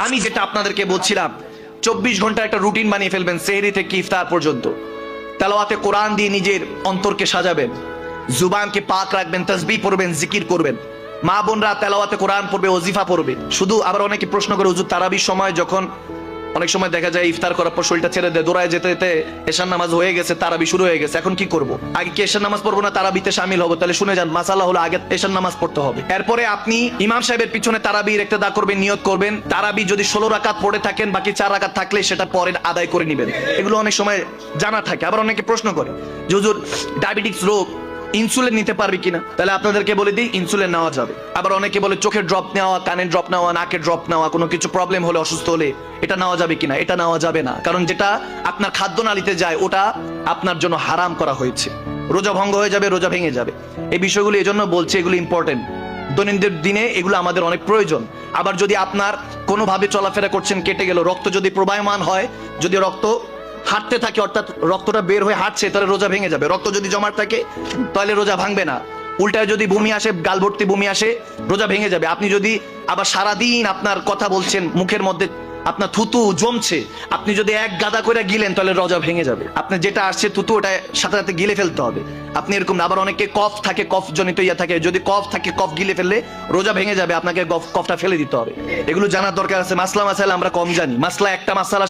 আমি যেটা আপনাদেরকে বলছিলাম 24 ঘন্টা একটা রুটিন বানিয়ে ফেলবেন, সেহরি থেকে ইফতার পর্যন্ত তেলাওয়াতে কোরআন দিয়ে নিজের অন্তরকে সাজাবেন, জুবানকে পাক রাখবেন, তাসবিহ পড়বেন, জিকির করবেন। মা বোনরা তেলাওয়াতে কোরআন পড়বে, ওজিফা পড়বে। শুধু আবার অনেকে প্রশ্ন করে, হুজুর তারাবির সময় যখন অনেক সময় দেখা যায় ইফতার করার পর শরীরটা ছেড়ে দেয়, দৌড়ায় যেতে যেতে এশার নামাজ হয়ে গেছে, তারাবি শুরু হয়ে গেছে, এখন কি করব? আগে কি এশার নামাজ পড়বো না তারাবিতে শামিল হবো? তাহলে শুনে যান, মাসালা হলো আগে এশার নামাজ পড়তে হবে, এরপরে আপনি ইমাম সাহেবের পিছনে তারাবির ইক্তেদা করবেন, নিয়ত করবেন। তারাবি যদি 16 রাকাত পড়ে থাকেন, বাকি 4 রাকাত থাকলে সেটা পরে আদায় করে নেবেন। এগুলো অনেক সময় জানা থাকে। আবার অনেকে প্রশ্ন করে যে হুজুর ডায়াবেটিস রোগ, ইনসুলিন নিতে পারবে কিনা? তাহলে আপনাদেরকে বলে দিই, ইনসুলিন নেওয়া যাবে। আবার অনেকে বলে চোখের ড্রপ নেওয়া, কানের ড্রপ নেওয়া, নাকের ড্রপ নেওয়া, কোনো কিছু প্রবলেম হলে, অসুস্থ হলে এটা নেওয়া যাবে কিনা? এটা নেওয়া যাবে না, কারণ যেটা আপনার খাদ্যনালীতে যায় ওটা আপনার জন্য হারাম করা হয়েছে। রোজা ভঙ্গ হয়ে যাবে, রোজা ভেঙে যাবে। এই বিষয়গুলো এই জন্য বলছি, এগুলো ইম্পর্টেন্ট, দৈনন্দিন দিনে এগুলো আমাদের অনেক প্রয়োজন। আবার যদি আপনার কোনোভাবে চলাফেরা করছেন, কেটে গেল, রক্ত যদি প্রবাহমান হয়, যদি রক্ত হাঁটতে থাকে, অর্থাৎ রক্তটা বের হয়ে হাঁটছে, তাহলে রোজা ভেঙে যাবে। রক্ত যদি জমাট থাকে তাহলে রোজা ভাঙবে না। উল্টায় যদি বমি আসে, গাল ভর্তি বমি আসে, রোজা ভেঙে যাবে। আপনি যদি আবার সারাদিন আপনার কথা বলছেন, মুখের মধ্যে আপনার থুতু জমছে, আপনি যদি এক গাদা করে গিলেন তাহলে রোজা ভেঙে যাবে। আপনি যেটা আসছে থুতু, ওটা সাথে সাথে গিলে ফেলতে হবে। আপনি এরকম না। আবার অনেকে কফ থাকে, কফ জনিত ইয়া থাকে, যদি কফ থাকে, কফ গিলে ফেললে রোজা ভেঙে যাবে, আপনাকে কফটা ফেলে দিতে হবে। এগুলো জানার দরকার আছে। মাসলা মাসাইল আমরা কম জানি, মাসলা একটা মাসালা